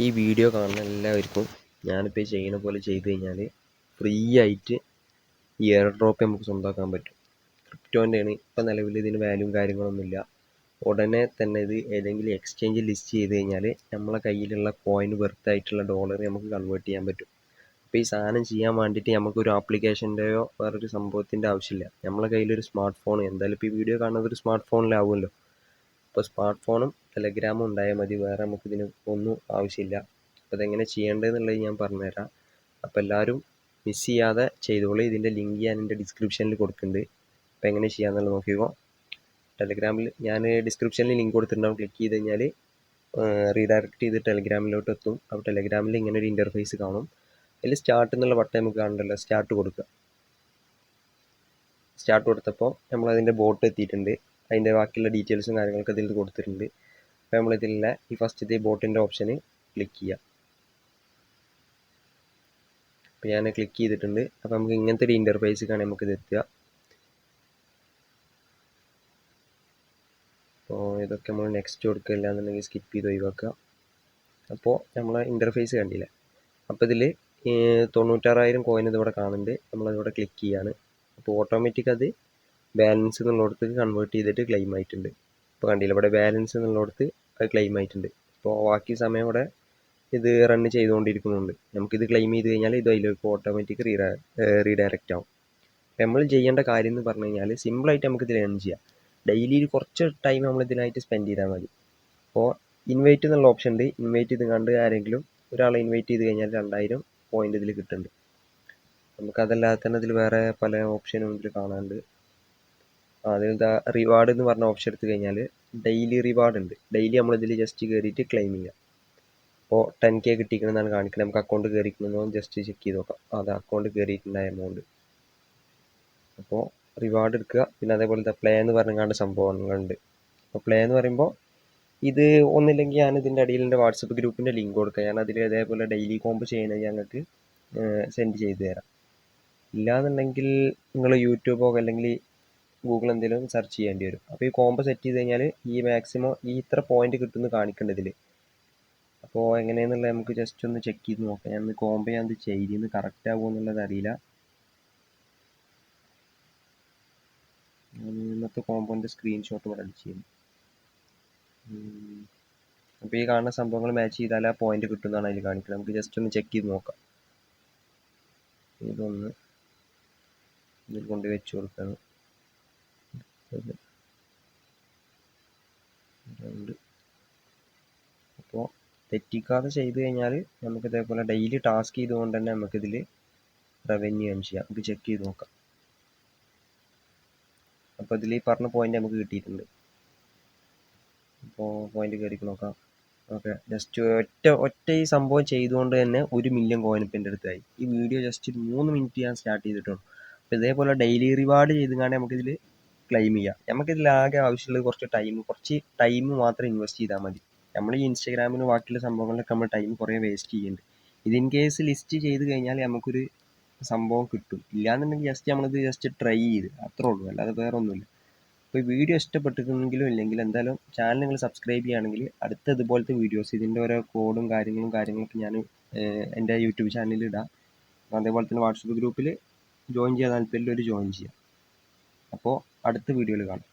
ഈ വീഡിയോ കാണുന്ന എല്ലാവർക്കും ഞാനിപ്പോൾ ചെയ്യുന്ന പോലെ ചെയ്ത് കഴിഞ്ഞാൽ ഫ്രീ ആയിട്ട് ഈ എയർ ഡ്രോപ്പ് നമുക്ക് സ്വന്തമാക്കാൻ പറ്റും. ക്രിപ്റ്റോൻ്റെയാണ്. ഇപ്പോൾ നിലവിൽ ഇതിന് വാല്യൂവും കാര്യങ്ങളൊന്നുമില്ല. ഉടനെ തന്നെ ഇത് ഏതെങ്കിലും എക്സ്ചേഞ്ചിൽ ലിസ്റ്റ് ചെയ്ത് കഴിഞ്ഞാൽ നമ്മളെ കയ്യിലുള്ള കോയിൻ വെർത്ത് ആയിട്ടുള്ള ഡോളർ നമുക്ക് കൺവേർട്ട് ചെയ്യാൻ പറ്റും. അപ്പോൾ ഈ സാധനം ചെയ്യാൻ വേണ്ടിയിട്ട് നമുക്കൊരു ആപ്ലിക്കേഷൻ്റെയോ വേറൊരു സംഭവത്തിൻ്റെ ആവശ്യമില്ല. നമ്മളെ കയ്യിലൊരു സ്മാർട്ട് ഫോൺ, എന്തായാലും ഇപ്പോൾ ഈ വീഡിയോ കാണുന്നത് ഒരു സ്മാർട്ട് ഫോണിലാവുമല്ലോ. അപ്പോൾ സ്മാർട്ട് ഫോണും ടെലഗ്രാമും ഉണ്ടായാൽ മതി, വേറെ നമുക്കിതിന് ഒന്നും ആവശ്യമില്ല. അപ്പോൾ അതെങ്ങനെ ചെയ്യേണ്ടതെന്നുള്ളത് ഞാൻ പറഞ്ഞുതരാം. അപ്പോൾ എല്ലാവരും മിസ് ചെയ്യാതെ ചെയ്തോളൂ. ഇതിൻ്റെ ലിങ്ക് ഞാൻ എൻ്റെ ഡിസ്ക്രിപ്ഷനിൽ കൊടുക്കുന്നുണ്ട്. അപ്പോൾ എങ്ങനെ ചെയ്യാമെന്നുള്ളത് നോക്കിക്കോ. ടെലഗ്രാമിൽ ഞാൻ ഡിസ്ക്രിപ്ഷനിൽ ലിങ്ക് കൊടുത്തിട്ടുണ്ടാവും. ക്ലിക്ക് ചെയ്ത് കഴിഞ്ഞാൽ റീഡയറക്റ്റ് ചെയ്ത് ടെലഗ്രാമിലോട്ട് എത്തും. അപ്പോൾ ടെലഗ്രാമിൽ ഇങ്ങനെ ഒരു ഇൻ്റർഫേസ് കാണും. അതിൽ സ്റ്റാർട്ട് എന്നുള്ള ബട്ടൺ നമുക്ക് കാണണ്ടല്ലോ, സ്റ്റാർട്ട് കൊടുക്കുക. സ്റ്റാർട്ട് കൊടുത്തപ്പോൾ നമ്മളതിൻ്റെ ബോട്ട് എത്തിയിട്ടുണ്ട്. അതിൻ്റെ ബാക്കിയുള്ള ഡീറ്റെയിൽസും കാര്യങ്ങളൊക്കെ ഇതിൽ കൊടുത്തിട്ടുണ്ട്. അപ്പോൾ നമ്മളിതിലുള്ള ഈ ഫസ്റ്റത്തെ ബോട്ടിൻ്റെ ഓപ്ഷന് ക്ലിക്ക് ചെയ്യുക. അപ്പോൾ ഞാൻ ക്ലിക്ക് ചെയ്തിട്ടുണ്ട്. അപ്പോൾ നമുക്ക് ഇങ്ങനത്തെ ഒരു ഇൻ്റർഫേസിലേക്കാണ് നമുക്കിത് എത്തുക. അപ്പോൾ ഇതൊക്കെ നമ്മൾ നെക്സ്റ്റ് കൊടുക്കില്ല എന്നുണ്ടെങ്കിൽ സ്കിപ്പ് ചെയ്ത് ഒഴിവാക്കുക. അപ്പോൾ നമ്മളെ ഇൻ്റർഫേസ് കണ്ടില്ല. അപ്പോൾ ഇതിൽ 96,000 കോയിൻ ഇതിവിടെ കാണുന്നുണ്ട്. നമ്മളതിവിടെ ക്ലിക്ക് ചെയ്യാണ്. അപ്പോൾ ഓട്ടോമാറ്റിക് അത് ബാലൻസ് എന്നുള്ളിടത്തേക്ക് കൺവേർട്ട് ചെയ്തിട്ട് ക്ലെയിം ആയിട്ടുണ്ട്. ഇപ്പോൾ കണ്ടില്ല, ഇവിടെ ബാലൻസ് എന്നുള്ളിടത്ത് അത് ക്ലെയിം ആയിട്ടുണ്ട്. ഇപ്പോൾ ബാക്കി സമയം ഇവിടെ ഇത് റൺ ചെയ്തുകൊണ്ടിരിക്കുന്നുണ്ട്. നമുക്കിത് ക്ലെയിം ചെയ്ത് കഴിഞ്ഞാൽ ഇത് അതിലേക്ക് ഓട്ടോമാറ്റിക് റീഡയറക്റ്റ് ആവും. നമ്മൾ ചെയ്യേണ്ട കാര്യം എന്ന് പറഞ്ഞു കഴിഞ്ഞാൽ സിമ്പിളായിട്ട് നമുക്കിത് ലേൺ ചെയ്യാം. ഡെയിലി കുറച്ച് ടൈം നമ്മൾ ഇതിനായിട്ട് സ്പെൻഡ് ചെയ്താൽ മതി. അപ്പോൾ ഇൻവൈറ്റ് എന്നുള്ള ഓപ്ഷൻ ഉണ്ട്. ഇൻവൈറ്റ് ചെയ്ത് കണ്ട് ആരെങ്കിലും ഒരാളെ ഇൻവൈറ്റ് ചെയ്ത് കഴിഞ്ഞാൽ 2000 പോയിന്റ് ഇതിൽ കിട്ടുന്നുണ്ട്. നമുക്കതല്ലാതെ തന്നെ ഇതിൽ വേറെ പല ഓപ്ഷനും ഇതിൽ കാണാനുണ്ട്. അതിൽ റിവാർഡ് എന്ന് പറഞ്ഞ ഓപ്ഷൻ എടുത്തു കഴിഞ്ഞാൽ ഡെയിലി റിവാർഡ് ഉണ്ട്. ഡെയിലി നമ്മളിതിൽ ജസ്റ്റ് കയറിയിട്ട് ക്ലെയിം ചെയ്യാം. അപ്പോൾ 10K കിട്ടിക്കണമെന്നാണ് കാണിക്കുന്നത്. നമുക്ക് അക്കൗണ്ട് കയറിക്കണമെന്നോ ജസ്റ്റ് ചെക്ക് ചെയ്ത് നോക്കാം. അത് അക്കൗണ്ട് കയറിയിട്ടുണ്ടായ എമൗണ്ട്. അപ്പോൾ റിവാർഡ് എടുക്കുക. പിന്നെ അതേപോലെ പ്ലേ എന്ന് പറഞ്ഞാണ്ട് സംഭവങ്ങളുണ്ട്. അപ്പോൾ പ്ലേ എന്ന് പറയുമ്പോൾ ഇത് ഒന്നില്ലെങ്കിൽ ഞാൻ ഇതിൻ്റെ അടിയിൽ എൻ്റെ വാട്സപ്പ് ഗ്രൂപ്പിൻ്റെ ലിങ്ക് കൊടുക്കുക. ഞാൻ അതിൽ അതേപോലെ ഡെയിലി കോംബ് ചെയ്യുന്നത് ഞങ്ങൾക്ക് സെൻഡ് ചെയ്ത് തരാം. ഇല്ലാന്നുണ്ടെങ്കിൽ നിങ്ങൾ യൂട്യൂബോ അല്ലെങ്കിൽ ഗൂഗിൾ എന്തെങ്കിലും സെർച്ച് ചെയ്യേണ്ടി വരും. അപ്പോൾ ഈ കോംബോ സെറ്റ് ചെയ്ത് കഴിഞ്ഞാൽ ഈ മാക്സിമം ഈ ഇത്ര പോയിന്റ് കിട്ടുമെന്ന് കാണിക്കേണ്ടത് ഇതിൽ. അപ്പോൾ എങ്ങനെയാണെന്നുള്ളത് നമുക്ക് ജസ്റ്റ് ഒന്ന് ചെക്ക് ചെയ്ത് നോക്കാം. ഞാൻ കോംബോ ഞാൻ ഇത് ചെയ്തിന്ന് കറക്റ്റ് ആകുമോ എന്നുള്ളത് അറിയില്ല. ഇന്നത്തെ കോമ്പോൻ്റെ സ്ക്രീൻഷോട്ട് ഇവിടെ അടിച്ച് ചെയ്യുന്നു. അപ്പോൾ ഈ കാണുന്ന സംഭവങ്ങൾ മാച്ച് ചെയ്താൽ ആ പോയിന്റ് കിട്ടുമെന്നാണ് അതിൽ കാണിക്കുന്നത്. നമുക്ക് ജസ്റ്റ് ഒന്ന് ചെക്ക് ചെയ്ത് നോക്കാം. ഇതൊന്ന് ഇതിൽ കൊണ്ട് വെച്ച് കൊടുക്കണം. അപ്പോൾ തെറ്റിക്കാതെ ചെയ്ത് കഴിഞ്ഞാൽ നമുക്ക് ഇതേപോലെ ഡെയിലി ടാസ്ക് ചെയ്തുകൊണ്ട് തന്നെ നമുക്കിതിൽ റവന്യൂ ഏൺ ചെയ്യാം. നമുക്ക് ചെക്ക് ചെയ്ത് നോക്കാം. അപ്പോൾ ഇതിൽ ഈ പറഞ്ഞ പോയിന്റ് നമുക്ക് കിട്ടിയിട്ടുണ്ട്. അപ്പോൾ പോയിന്റ് കയറി നോക്കാം. ഓക്കെ, ജസ്റ്റ് ഒറ്റ ഈ സംഭവം ചെയ്തുകൊണ്ട് തന്നെ 1 മില്യൺ കോയിൻ ഇപ്പം എൻ്റെ അടുത്തായി. ഈ വീഡിയോ ജസ്റ്റ് 3 മിനിറ്റ് ഞാൻ സ്റ്റാർട്ട് ചെയ്തിട്ടുള്ളൂ. അപ്പോൾ ഇതേപോലെ ഡെയിലി റിവാർഡ് ചെയ്തുകൊണ്ട് നമുക്കിതിൽ ക്ലെയിം ചെയ്യാം. നമുക്കിതിൽ ആകെ ആവശ്യമുള്ളത് കുറച്ച് ടൈം മാത്രം ഇൻവെസ്റ്റ് ചെയ്താൽ മതി. നമ്മൾ ഈ ഇൻസ്റ്റാഗ്രാമിന് ബാക്കിയുള്ള സംഭവങ്ങളിലൊക്കെ നമ്മൾ ടൈം കുറേ വേസ്റ്റ് ചെയ്യുന്നുണ്ട്. ഇത് ഇൻ കേസ് ലിസ്റ്റ് ചെയ്ത് കഴിഞ്ഞാൽ നമുക്കൊരു സംഭവം കിട്ടും. ഇല്ലാന്നുണ്ടെങ്കിൽ ജസ്റ്റ് ട്രൈ ചെയ്ത് അത്രേ ഉള്ളൂ, അല്ലാതെ വേറെ ഒന്നുമില്ല. അപ്പോൾ ഈ വീഡിയോ ഇഷ്ടപ്പെട്ടിട്ടുണ്ടെങ്കിലും ഇല്ലെങ്കിൽ എന്തായാലും ചാനൽ നിങ്ങൾ സബ്സ്ക്രൈബ് ചെയ്യുകയാണെങ്കിൽ അടുത്ത ഇതുപോലത്തെ വീഡിയോസ് ഇതിൻ്റെ ഓരോ കോഡും കാര്യങ്ങളൊക്കെ ഞാൻ എൻ്റെ യൂട്യൂബ് ചാനലിൽ ഇടാം. അതേപോലെ തന്നെ വാട്സപ്പ് ഗ്രൂപ്പിൽ ജോയിൻ ചെയ്യാൻ താല്പര്യമുള്ളവർ ജോയിൻ ചെയ്യാം. അപ്പോൾ അടുത്ത വീഡിയോയിൽ കാണാം.